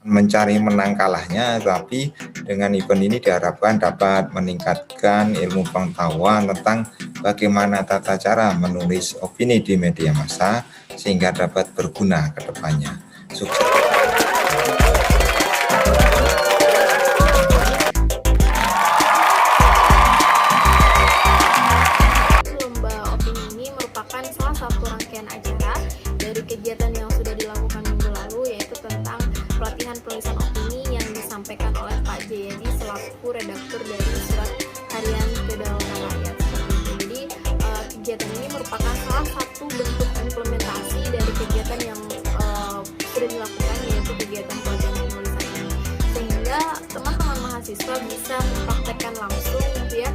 Mencari menang kalahnya, tapi dengan event ini diharapkan dapat meningkatkan ilmu pengetahuan tentang bagaimana tata cara menulis opini di media massa sehingga dapat berguna ke depannya. Sukses. Lomba opini ini merupakan salah satu rangkaian acara dari kegiatan yang sudah dilakukan minggu lalu, yaitu tentang pelatihan penulisan opini yang disampaikan oleh Pak Jayadi selaku redaktur dari Surat Harian Kedaulatan Rakyat. Jadi kegiatan ini merupakan salah satu bentuk implementasi dari kegiatan yang sudah dilakukan, yaitu kegiatan pelatihan penulisan ini, sehingga teman-teman mahasiswa bisa mempraktekkan langsung gitu ya,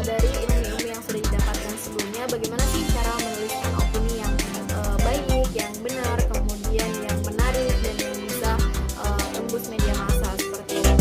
dari ilmu-ilmu yang sudah didapatkan sebelumnya, bagaimana sih cara menuliskan opini yang baik, yang benar, kemudian yang menarik, dan yang bisa tembus media massa seperti itu.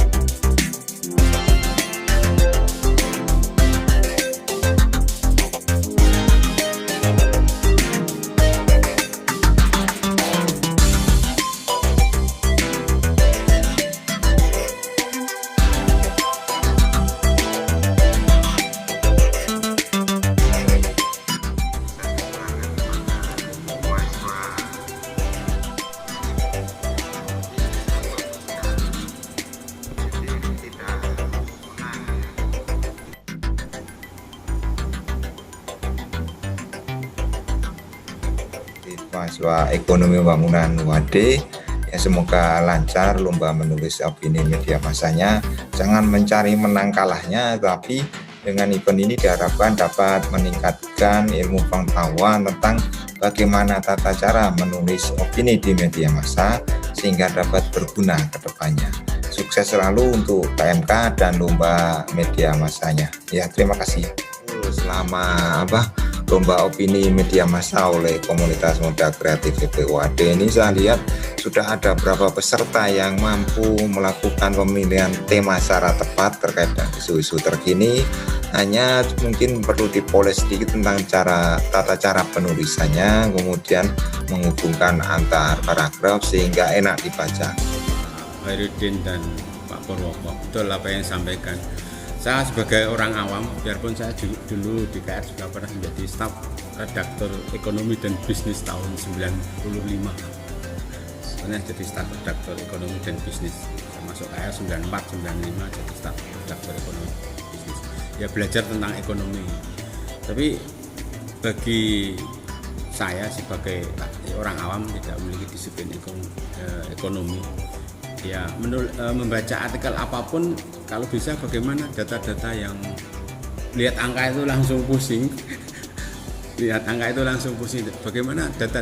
Mahasiswa Ekonomi Bangunan UAD, ya semoga lancar lomba menulis opini media massanya. Jangan mencari menang kalahnya, tapi dengan event ini diharapkan dapat meningkatkan ilmu pengetahuan tentang bagaimana tata cara menulis opini di media massa sehingga dapat berguna ke depannya. Sukses selalu untuk KMK dan lomba media massanya. Ya, terima kasih. Selama lomba opini media massa oleh komunitas muda kreatif UAD ini, saya lihat sudah ada berapa peserta yang mampu melakukan pemilihan tema secara tepat terkait dengan isu-isu terkini. Hanya mungkin perlu dipoles sedikit tentang tata cara penulisannya, kemudian menghubungkan antar paragraf sehingga enak dibaca. Hairudin dan Pak Purwoko, betul apa yang disampaikan. Saya sebagai orang awam, biarpun saya dulu di KR juga pernah menjadi staf redaktur ekonomi dan bisnis tahun 95. Sebenarnya jadi staf redaktur ekonomi dan bisnis. Saya masuk KR 94, 95 jadi staf redaktur ekonomi bisnis. Ya belajar tentang ekonomi. Tapi bagi saya sebagai orang awam tidak memiliki disiplin ekonomi. Ya, membaca artikel apapun kalau bisa bagaimana data-data yang lihat angka itu langsung pusing. Lihat angka itu langsung pusing. Bagaimana data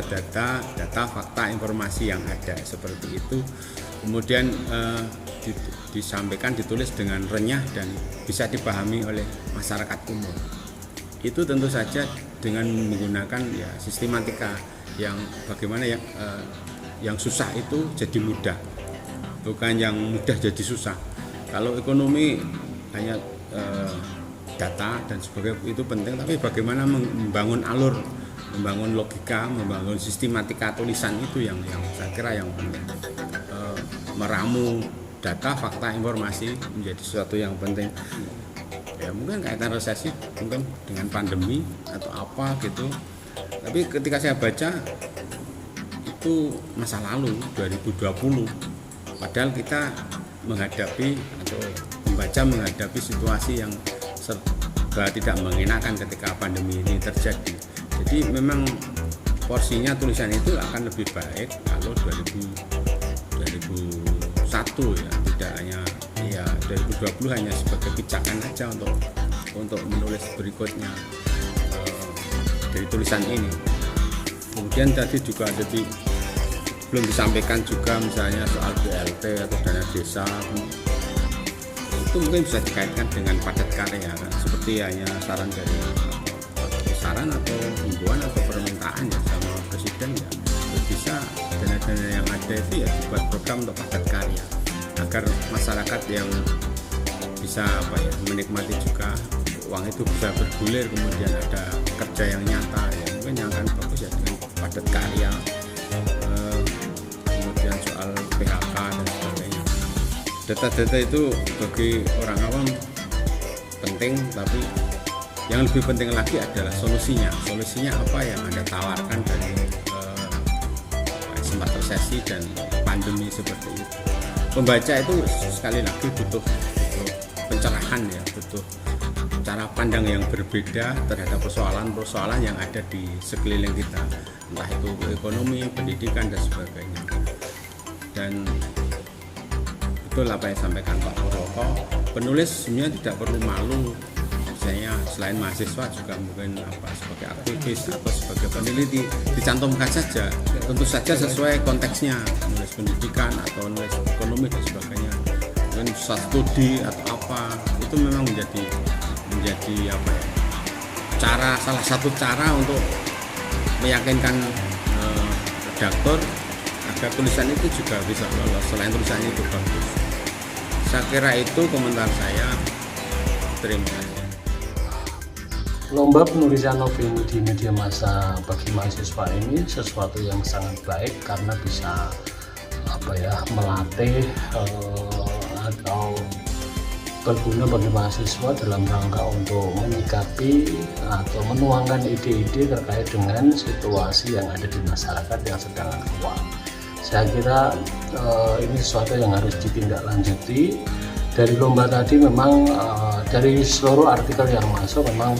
fakta, informasi yang ada seperti itu kemudian disampaikan, ditulis dengan renyah dan bisa dipahami oleh masyarakat umum. Itu tentu saja dengan menggunakan ya sistematika yang bagaimana yang susah itu jadi mudah. Bukan yang mudah jadi susah. Kalau ekonomi hanya data dan sebagainya itu penting, tapi bagaimana membangun alur, membangun logika, membangun sistematika tulisan itu yang saya kira yang penting. Meramu data, fakta, informasi menjadi sesuatu yang penting. Ya mungkin kaitan resesi, mungkin dengan pandemi atau apa gitu. Tapi ketika saya baca itu masa lalu 2020. Padahal kita menghadapi atau membaca menghadapi situasi yang serba tidak mengenakan ketika pandemi ini terjadi. Jadi memang porsinya tulisan itu akan lebih baik kalau 2001 ya, tidak hanya ya 2020 hanya sebagai pijakan aja untuk menulis berikutnya dari tulisan ini. Kemudian tadi juga ada belum disampaikan juga misalnya soal BLT atau dana desa, itu mungkin bisa dikaitkan dengan padat karya kan? Seperti hanya saran atau himbauan atau permintaan ya sama presiden ya bisa dana-dana yang ada itu ya dibuat program untuk padat karya agar masyarakat yang bisa menikmati juga uang itu bisa bergulir, kemudian ada kerja yang nyata ya mungkin yang akan bagus ya dengan padat karya, kemudian soal PHK dan sebagainya. Data-data itu bagi orang awam penting, tapi yang lebih penting lagi adalah solusinya. Solusinya apa yang Anda tawarkan dari sempat resesi dan pandemi seperti itu. Pembaca itu sekali lagi butuh pencerahan ya, butuh cara pandang yang berbeda terhadap persoalan-persoalan yang ada di sekeliling kita, entah itu ekonomi, pendidikan dan sebagainya. Dan betul apa yang disampaikan Pak Purwoko, penulis sebenarnya tidak perlu malu. Misalnya selain mahasiswa juga mungkin sebagai aktivis atau sebagai peneliti, dicantumkan saja, tentu saja sesuai konteksnya, nulis pendidikan atau nulis ekonomi dan sebagainya, mungkin studi atau apa, itu memang menjadi salah satu cara untuk meyakinkan redaktor agar tulisan itu juga bisa lolos, selain tulisannya itu bagus. Saya kira itu komentar saya. Terima kasih. Lomba penulisan opini di media massa bagi mahasiswa ini sesuatu yang sangat baik karena bisa melatih atau berguna bagi mahasiswa dalam rangka untuk menyikapi atau menuangkan ide-ide terkait dengan situasi yang ada di masyarakat yang sedang aktual. Saya kira ini sesuatu yang harus ditindaklanjuti. Dari lomba tadi memang dari seluruh artikel yang masuk memang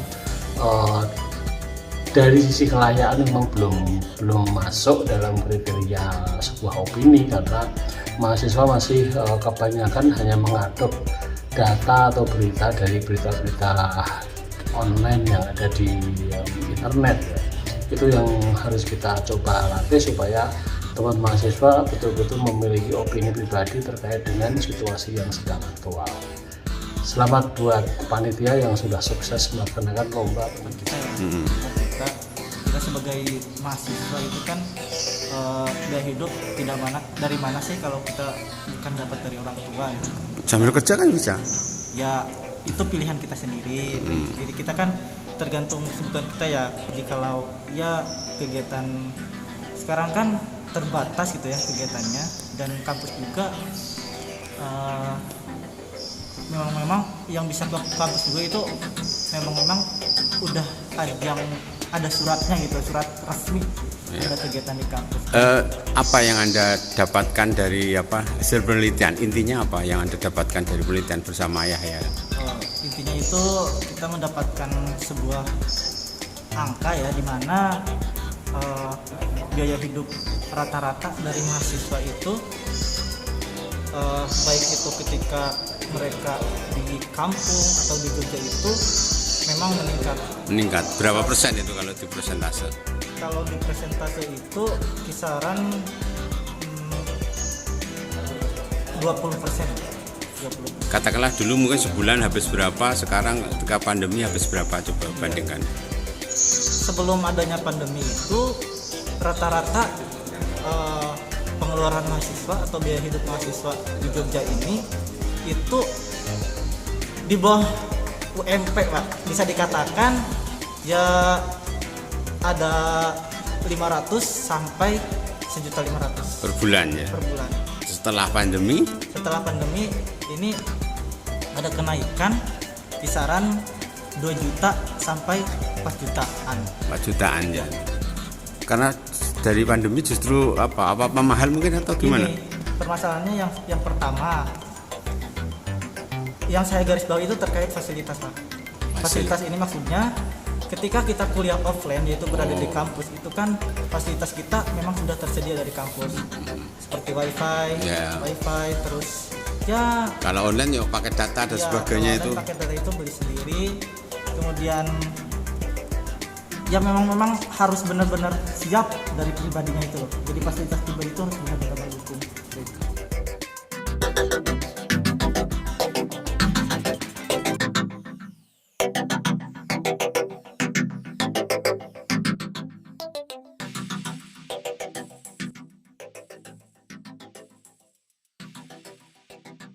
dari sisi kelayakan memang belum masuk dalam kriteria sebuah opini, karena mahasiswa masih kebanyakan hanya mengadop data atau berita dari berita-berita online yang ada di internet ya. Itu yang harus kita coba latih supaya teman mahasiswa betul-betul memiliki opini pribadi terkait dengan situasi yang sedang aktual. Selamat buat panitia yang sudah sukses melaksanakan lomba pendidikan. Kita sebagai mahasiswa itu kan biaya hidup dari mana sih kalau kita bukan dapat dari orang tua ya. Sambil kerja kan bisa. Ya itu pilihan kita sendiri. Jadi kita kan tergantung kebutuhan kita ya. Jadi kalau ya kegiatan sekarang kan terbatas gitu ya kegiatannya, dan kampus juga memang yang bisa ke kampus juga itu memang udah ada suratnya gitu, surat resmi ada kegiatan di kampus. Apa yang Anda dapatkan dari hasil penelitian? Intinya apa yang Anda dapatkan dari penelitian bersama Yahya? Intinya itu kita mendapatkan sebuah angka ya, di mana biaya hidup rata-rata dari mahasiswa itu baik itu ketika mereka di kampung atau di Jogja itu memang meningkat. Berapa persen itu kalau di persentase? Kalau di persentase itu kisaran 20%. Katakanlah dulu mungkin sebulan habis berapa, sekarang ketika pandemi habis berapa, coba bandingkan. Sebelum adanya pandemi itu rata-rata pengeluaran mahasiswa atau biaya hidup mahasiswa di Jogja ini itu di bawah UMP Pak, bisa dikatakan ya ada 500 sampai 1.500.000 per bulan ya. Per bulan. Setelah pandemi ini ada kenaikan kisaran 2 juta sampai 4 jutaan. 4 jutaan ya. Karena dari pandemi justru apa mahal mungkin atau gimana? Ini permasalahannya yang pertama yang saya garis bawahi itu terkait fasilitas Pak. Fasilitas ini maksudnya ketika kita kuliah offline yaitu berada di kampus, itu kan fasilitas kita memang sudah tersedia dari kampus seperti wifi, terus ya kalau online yuk pakai data dan sebagainya itu. Pakai data itu beli sendiri, kemudian ya memang harus benar-benar siap dari pribadinya itu loh. Jadi fasilitas pribadi itu harus benar-benar mendukung.